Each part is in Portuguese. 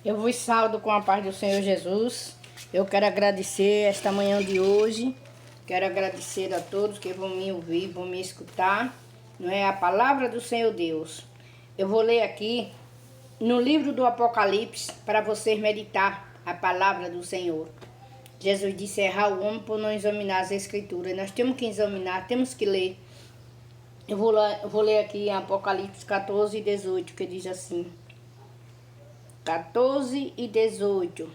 Eu vos saúdo com a paz do Senhor Jesus. Eu quero agradecer esta manhã de hoje. Quero agradecer a todos que vão me ouvir, vão me escutar. Não é a palavra do Senhor Deus. Eu vou ler aqui no livro do Apocalipse para vocês meditar a palavra do Senhor. Jesus disse: errar o homem por não examinar as escrituras. Nós temos que examinar, temos que ler. Eu vou ler aqui em Apocalipse 14 e 18, que diz assim: 14 e 18.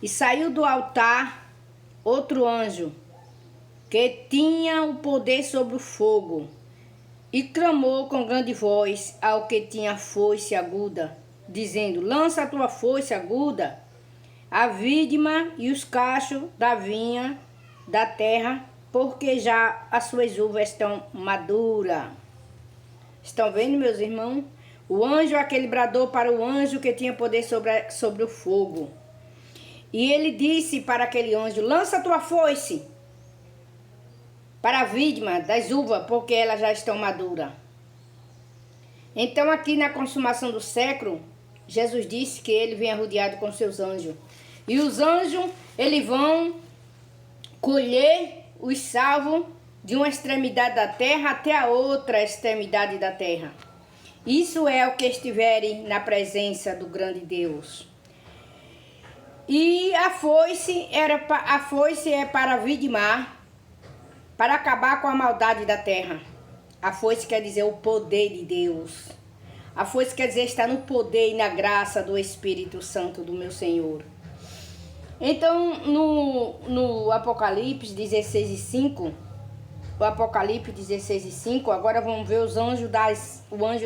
E saiu do altar outro anjo, que tinha o poder sobre o fogo, e clamou com grande voz ao que tinha a foice aguda, dizendo: lança a tua foice aguda, a vídima e os cachos da vinha da terra, porque já as suas uvas estão maduras. Estão vendo, meus irmãos? O anjo, aquele bradou para o anjo que tinha poder sobre o fogo. E ele disse para aquele anjo: lança a tua foice para a vídima das uvas, porque elas já estão maduras. Então, aqui na consumação do século, Jesus disse que ele vem rodeado com seus anjos. E os anjos, eles vão colher os salvos de uma extremidade da terra até a outra extremidade da terra. Isso é o que estiverem na presença do grande Deus. E a foice é para vidimar, para acabar com a maldade da terra. A foice quer dizer o poder de Deus. A foice quer dizer estar no poder e na graça do Espírito Santo do meu Senhor. Então, no Apocalipse 16 e 5, o Apocalipse 16 e 5, agora vamos ver o anjo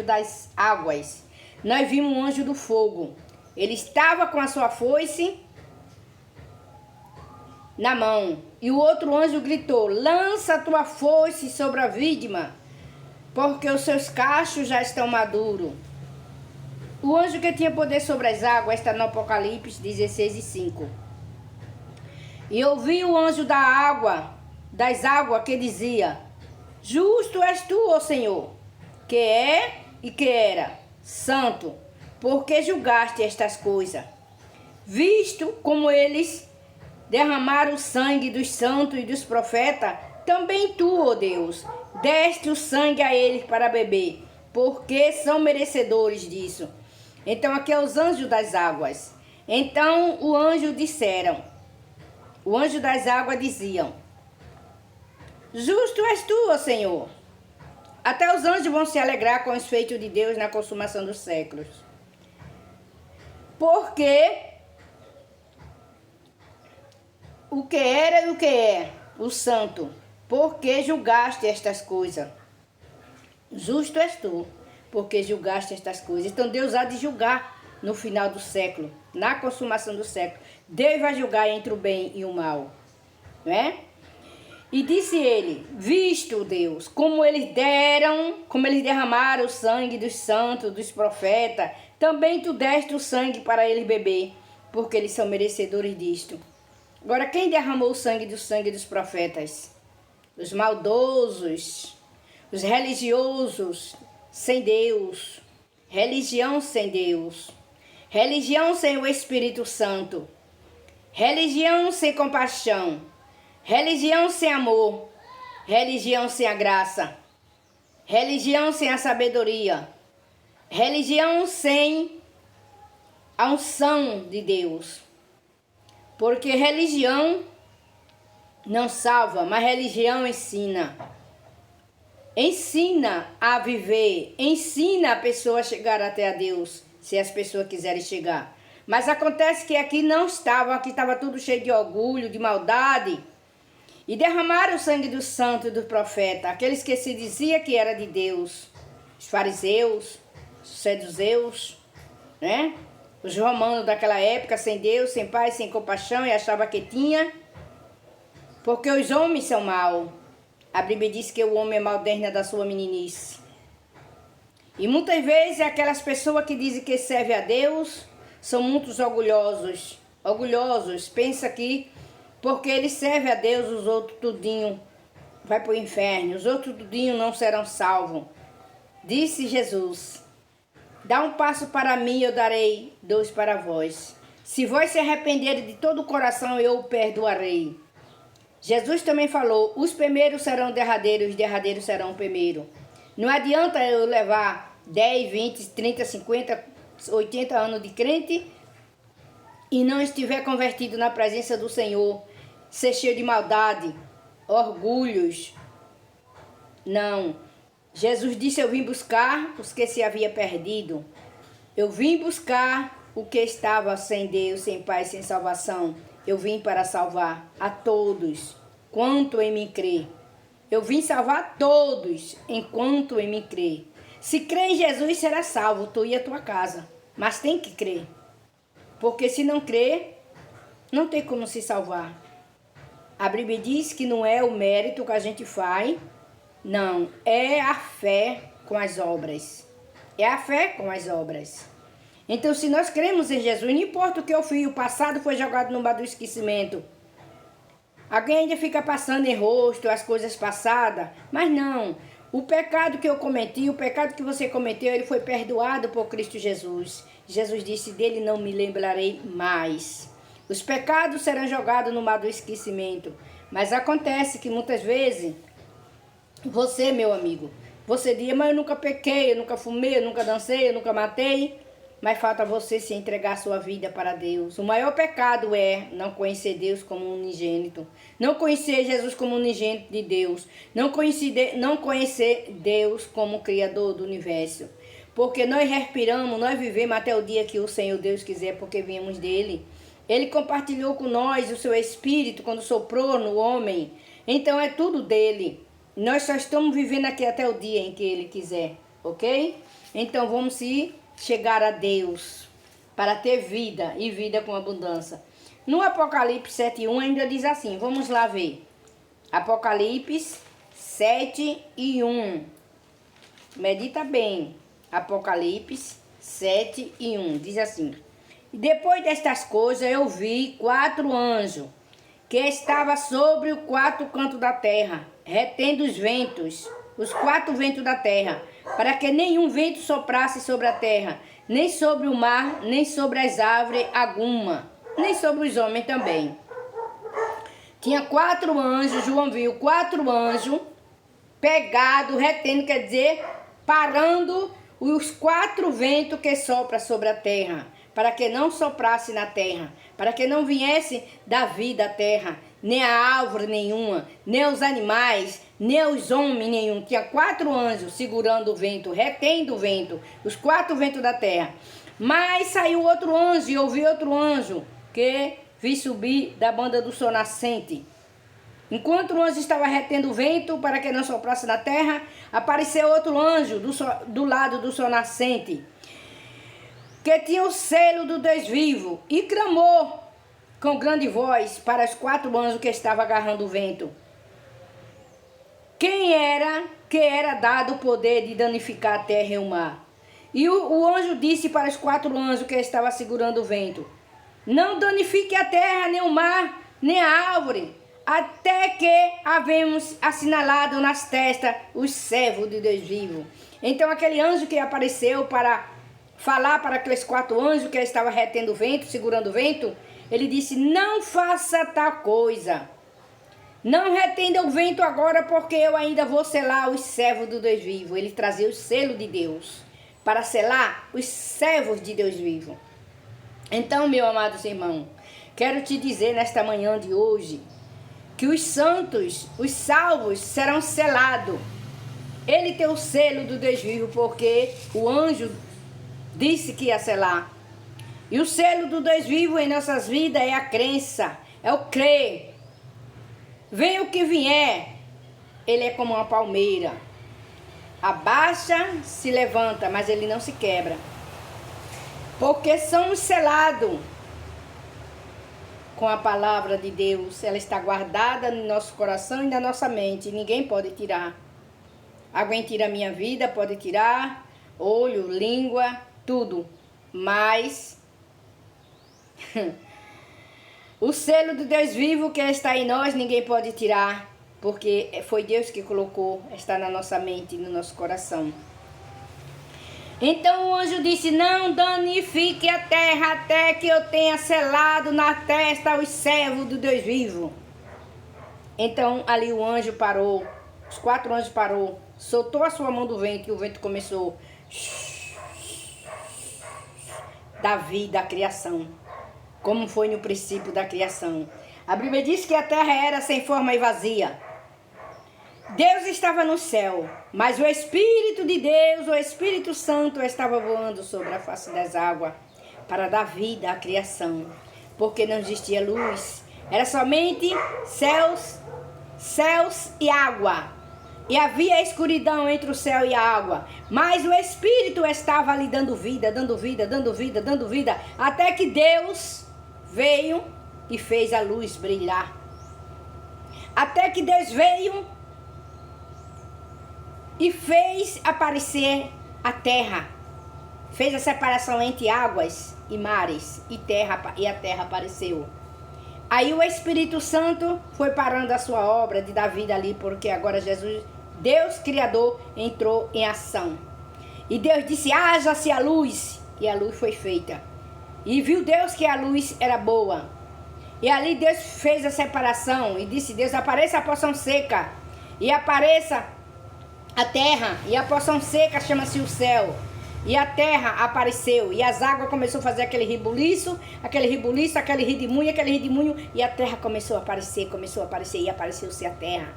das águas. Nós vimos um anjo do fogo. Ele estava com a sua foice na mão. E o outro anjo gritou: lança a tua foice sobre a vídima, porque os seus cachos já estão maduros. O anjo que tinha poder sobre as águas está no Apocalipse 16 e 5. E ouvi o anjo das águas que dizia: justo és tu, ó Senhor, que é e que era, santo, porque julgaste estas coisas. Visto como eles derramaram o sangue dos santos e dos profetas, também tu, ó Deus, deste o sangue a eles para beber, porque são merecedores disso. Então aqui é os anjos das águas. Então o anjo das águas diziam: justo és tu, ó Senhor. Até os anjos vão se alegrar com os feitos de Deus na consumação dos séculos. Porque o que era e o que é, o santo, porque julgaste estas coisas. Justo és tu, porque julgaste estas coisas. Então Deus há de julgar no final do século, na consumação do século. Deus vai julgar entre o bem e o mal, não é? E disse ele: visto, Deus, como eles derramaram o sangue dos santos, dos profetas, também tu deste o sangue para eles beber, porque eles são merecedores disto. Agora, quem derramou o sangue dos profetas? Os maldosos, os religiosos sem Deus, religião sem Deus, religião sem o Espírito Santo, religião sem compaixão, religião sem amor, religião sem a graça, religião sem a sabedoria, religião sem a unção de Deus. Porque religião não salva, mas religião ensina. Ensina a viver, ensina a pessoa a chegar até a Deus, se as pessoas quiserem chegar. Mas acontece que aqui não estavam, aqui estava tudo cheio de orgulho, de maldade. E derramaram o sangue dos santos e dos profetas, aqueles que se dizia que era de Deus. Os fariseus, os seduzeus, né? Os romanos daquela época, sem Deus, sem pai, sem compaixão, e achava que tinha. Porque os homens são maus. A Bíblia diz que o homem é mau desde da sua meninice. E muitas vezes aquelas pessoas que dizem que servem a Deus são muitos orgulhosos. Orgulhosos, pensa que porque eles servem a Deus, os outros tudinho vai para o inferno. Os outros tudinho não serão salvos. Disse Jesus. Dá um passo para mim, eu darei 2 para vós. Se vós se arrependerem de todo o coração, eu o perdoarei. Jesus também falou, os primeiros serão derradeiros, os derradeiros serão primeiros. Não adianta eu levar 10, 20, 30, 50, 80 anos de crente e não estiver convertido na presença do Senhor, ser cheio de maldade, orgulhos. Não. Jesus disse, eu vim buscar os que se havia perdido. Eu vim buscar o que estava sem Deus, sem paz, sem salvação. Eu vim para salvar a todos, quanto em mim crê. Eu vim salvar todos, enquanto em mim crê. Se crê em Jesus, será salvo, tu e a tua casa. Mas tem que crer. Porque se não crer, não tem como se salvar. A Bíblia diz que não é o mérito que a gente faz, não. É a fé com as obras. É a fé com as obras. Então, se nós cremos em Jesus, não importa o que eu fiz, o passado foi jogado no mar do esquecimento. Alguém ainda fica passando em rosto as coisas passadas, mas não. O pecado que eu cometi, o pecado que você cometeu, ele foi perdoado por Cristo Jesus. Jesus disse, dele não me lembrarei mais. Os pecados serão jogados no mar do esquecimento. Mas acontece que muitas vezes, você, meu amigo, você diz, mas eu nunca pequei, eu nunca fumei, eu nunca dancei, eu nunca matei. Mas falta você se entregar a sua vida para Deus. O maior pecado é não conhecer Deus como unigênito. Não conhecer Jesus como unigênito de Deus. Não conhecer Deus como Criador do universo. Porque nós respiramos, nós vivemos até o dia que o Senhor Deus quiser, porque viemos dele. Ele compartilhou com nós o seu Espírito quando soprou no homem. Então é tudo dele. Nós só estamos vivendo aqui até o dia em que ele quiser. Ok? Então vamos chegar a Deus para ter vida e vida com abundância. No Apocalipse 7:1 ainda diz assim, vamos lá ver. Apocalipse 7:1. Medita bem. Apocalipse 7:1 diz assim: e depois destas coisas eu vi 4 anjos que estavam sobre o 4 cantos da terra, retendo os ventos, os 4 ventos da terra, para que nenhum vento soprasse sobre a terra, nem sobre o mar, nem sobre as árvores alguma, nem sobre os homens também. Tinha 4 anjos, João viu 4 anjos pegados, retendo, quer dizer, parando os 4 ventos que sopram sobre a terra, para que não soprasse na terra, para que não viesse da vida à terra, nem a árvore nenhuma, nem os animais, nem os homens nenhum. Tinha 4 anjos segurando o vento, retendo o vento, os 4 ventos da terra. Mas saiu outro anjo, e ouvi outro anjo, que vi subir da banda do sol nascente. Enquanto o anjo estava retendo o vento para que não soprasse na terra, apareceu outro anjo do lado do sol nascente, que tinha o selo do Deus vivo, e clamou com grande voz para os 4 anjos que estavam agarrando o vento. Quem era que era dado o poder de danificar a terra e o mar? E o anjo disse para os 4 anjos que estavam segurando o vento: não danifique a terra, nem o mar, nem a árvore, até que havemos assinalado nas testas os servos de Deus vivo. Então aquele anjo que apareceu para falar para aqueles 4 anjos que estavam retendo o vento, segurando o vento, ele disse: não faça tal coisa. Não retenda o vento agora, porque eu ainda vou selar os servos do Deus vivo. Ele trazia o selo de Deus para selar os servos de Deus vivo. Então, meu amado irmão, quero te dizer nesta manhã de hoje que os santos, os salvos, serão selados. Ele tem o selo do Deus vivo, porque o anjo disse que ia selar. E o selo do Deus vivo em nossas vidas é a crença, é o crer. Venha o que vier, ele é como uma palmeira. Abaixa, se levanta, mas ele não se quebra. Porque somos selados com a palavra de Deus. Ela está guardada no nosso coração e na nossa mente. Ninguém pode tirar. Alguém tira a minha vida, pode tirar. Olho, língua, tudo. Mas o selo do Deus vivo que está em nós, ninguém pode tirar. Porque foi Deus que colocou, está na nossa mente, no nosso coração. Então o anjo disse: não danifique a terra até que eu tenha selado na testa os servos do Deus vivo. Então ali o anjo parou, os 4 anjos parou, soltou a sua mão do vento e o vento começou da vida, da criação, como foi no princípio da criação. A Bíblia diz que a terra era sem forma e vazia. Deus estava no céu, mas o Espírito de Deus, o Espírito Santo, estava voando sobre a face das águas para dar vida à criação, porque não existia luz, era somente céus e água, e havia escuridão entre o céu e a água, mas o Espírito estava ali dando vida, dando vida, dando vida, dando vida, até que Deus veio e fez a luz brilhar. Até que Deus veio e fez aparecer a terra. Fez a separação entre águas e mares e a terra apareceu. Aí o Espírito Santo foi parando a sua obra de dar vida ali, porque agora Jesus, Deus Criador, entrou em ação. E Deus disse: haja-se a luz. E a luz foi feita. E viu Deus que a luz era boa. E ali Deus fez a separação e disse: Deus, apareça a porção seca e apareça a terra, e a porção seca chama-se o céu. E a terra apareceu, e as águas começou a fazer aquele rebuliço, aquele redemoinho, e a terra começou a aparecer, e apareceu-se a terra.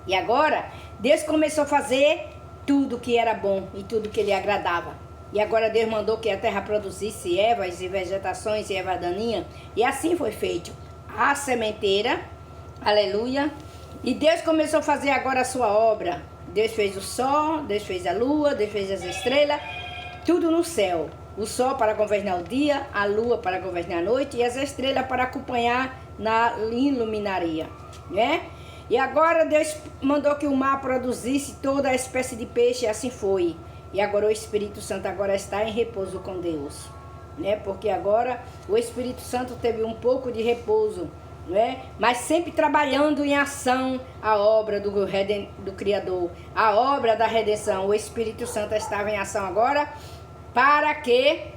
E agora, Deus começou a fazer tudo que era bom e tudo que lhe agradava. E agora Deus mandou que a terra produzisse ervas e vegetações e erva daninha, e assim foi feito. A sementeira, aleluia, e Deus começou a fazer agora a sua obra. Deus fez o sol, Deus fez a lua, Deus fez as estrelas, tudo no céu. O sol para governar o dia, a lua para governar a noite e as estrelas para acompanhar na iluminaria, né? E agora Deus mandou que o mar produzisse toda a espécie de peixe, e assim foi. E agora o Espírito Santo agora está em repouso com Deus, né? Porque agora o Espírito Santo teve um pouco de repouso, né? Mas sempre trabalhando em ação a obra do Criador, a obra da redenção. O Espírito Santo estava em ação agora para que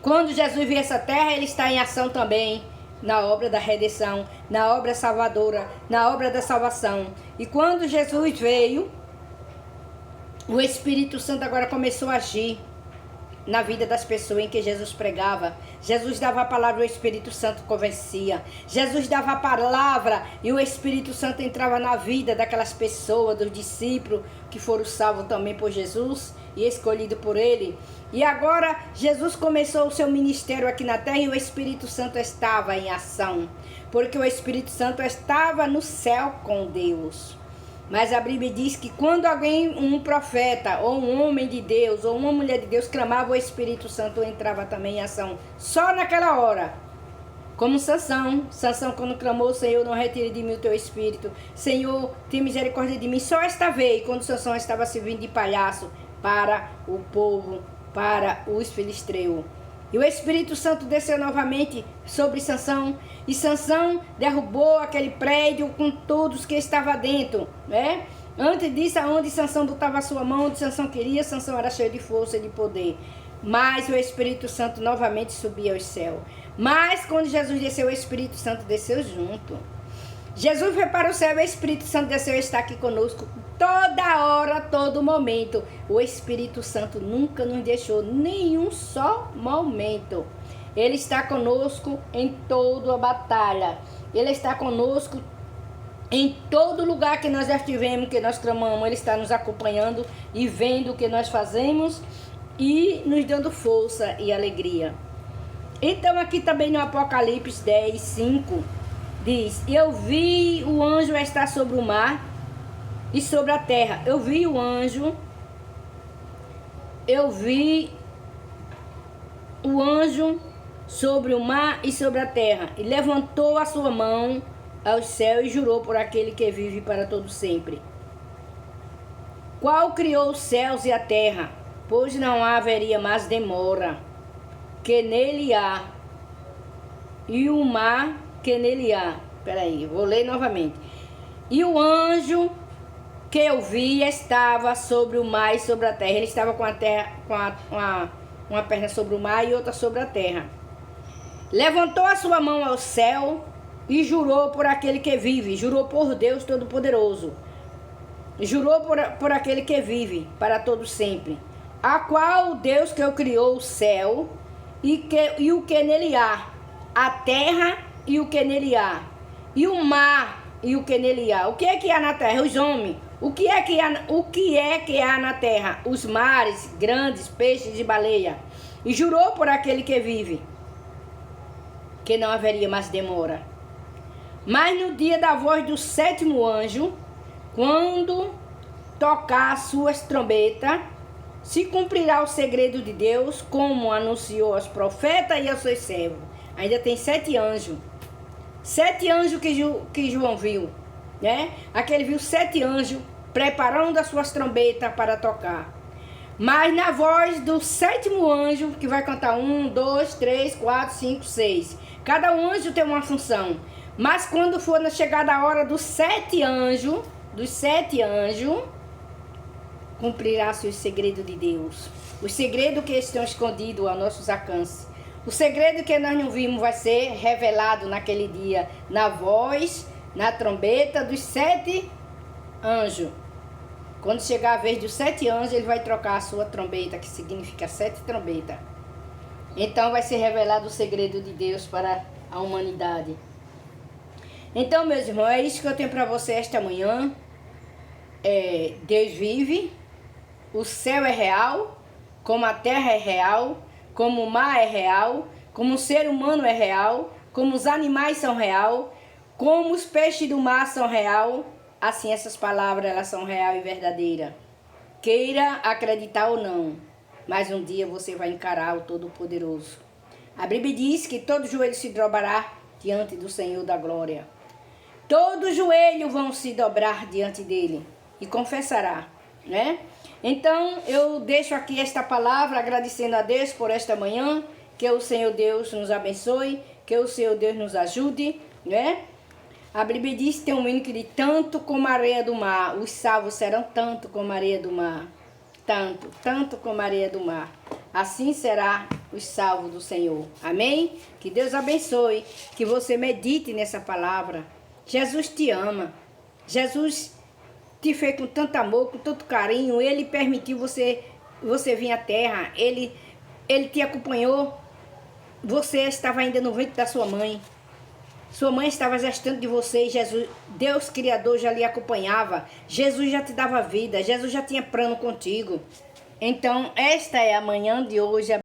quando Jesus vier essa terra, ele está em ação também na obra da redenção, na obra salvadora, na obra da salvação. E quando Jesus veio, o Espírito Santo agora começou a agir na vida das pessoas em que Jesus pregava. Jesus dava a palavra e o Espírito Santo convencia. Jesus dava a palavra e o Espírito Santo entrava na vida daquelas pessoas, dos discípulos que foram salvos também por Jesus e escolhidos por ele. E agora Jesus começou o seu ministério aqui na terra e o Espírito Santo estava em ação, porque o Espírito Santo estava no céu com Deus. Mas a Bíblia diz que quando alguém, um profeta, ou um homem de Deus, ou uma mulher de Deus, clamava, o Espírito Santo entrava também em ação. Só naquela hora. Como Sansão quando clamou: Senhor, não retire de mim o teu Espírito. Senhor, tem misericórdia de mim. Só esta vez, quando Sansão estava servindo de palhaço para o povo, para os filisteus. E o Espírito Santo desceu novamente sobre Sansão. E Sansão derrubou aquele prédio com todos que estavam dentro, né? Antes disso, aonde Sansão botava a sua mão, onde Sansão queria, Sansão era cheio de força e de poder. Mas o Espírito Santo novamente subia aos céus. Mas quando Jesus desceu, o Espírito Santo desceu junto. Jesus foi para o céu, o Espírito Santo desceu e está aqui conosco toda hora, todo momento. O Espírito Santo nunca nos deixou nenhum só momento. Ele está conosco em toda a batalha. Ele está conosco em todo lugar que nós estivemos, que nós clamamos. Ele está nos acompanhando e vendo o que nós fazemos e nos dando força e alegria. Então aqui também no Apocalipse 10, 5, diz: eu vi o anjo estar sobre o mar e sobre a terra. Eu vi o anjo sobre o mar e sobre a terra, e levantou a sua mão ao céu e jurou por aquele que vive para todo sempre, qual criou os céus e a terra, pois não haveria mais demora que nele há, e o mar que nele há. Peraí, vou ler novamente. E o anjo que eu vi estava sobre o mar e sobre a terra. Ele estava com a terra, uma perna sobre o mar e outra sobre a terra. Levantou a sua mão ao céu e jurou por aquele que vive. Jurou por Deus Todo-Poderoso. Jurou por aquele que vive para todo sempre. A qual Deus que criou o céu e o que nele há. A terra e o que nele há. E o mar e o que nele há. O que é que há na terra? Os homens. O que é que há na terra? Os mares, grandes, peixes e baleia. E jurou por aquele que vive, que não haveria mais demora. Mas no dia da voz do sétimo anjo, quando tocar as suas trombetas, se cumprirá o segredo de Deus, como anunciou aos profetas e aos seus servos. Ainda tem 7 anjos. 7 anjos que João viu, né? Aquele viu 7 anjos preparando as suas trombetas para tocar. Mas na voz do sétimo anjo, que vai cantar 1, 2, 3, 4, 5, 6. Cada anjo tem uma função. Mas quando for chegada a hora dos 7 anjos, cumprirá-se o segredo de Deus. Os segredos que estão escondidos a nossos alcances. O segredo que nós não vimos vai ser revelado naquele dia, na voz, na trombeta dos 7 anjos. Quando chegar a vez dos 7 anjos, ele vai trocar a sua trombeta, que significa 7 trombetas. Então vai ser revelado o segredo de Deus para a humanidade. Então, meus irmãos, é isso que eu tenho para você esta manhã. Deus vive, o céu é real, como a terra é real, como o mar é real, como o ser humano é real, como os animais são real, como os peixes do mar são real, assim essas palavras elas são real e verdadeira. Queira acreditar ou não, mas um dia você vai encarar o Todo-Poderoso. A Bíblia diz que todo joelho se dobrará diante do Senhor da glória. Todo joelho vão se dobrar diante dele e confessará, né? Então, eu deixo aqui esta palavra agradecendo a Deus por esta manhã, que o Senhor Deus nos abençoe, que o Senhor Deus nos ajude, né? A Bíblia diz que tem um hino que diz, tanto como a areia do mar, os salvos serão tanto como a areia do mar, tanto como a areia do mar. Assim será os salvos do Senhor. Amém? Que Deus abençoe, que você medite nessa palavra. Jesus te ama. Jesus te fez com tanto amor, com tanto carinho. Ele permitiu você vir à terra. Ele te acompanhou. Você estava ainda no ventre da sua mãe. Sua mãe estava gestando de você. Jesus, Deus Criador, já lhe acompanhava. Jesus já te dava vida. Jesus já tinha plano contigo. Então, esta é a manhã de hoje.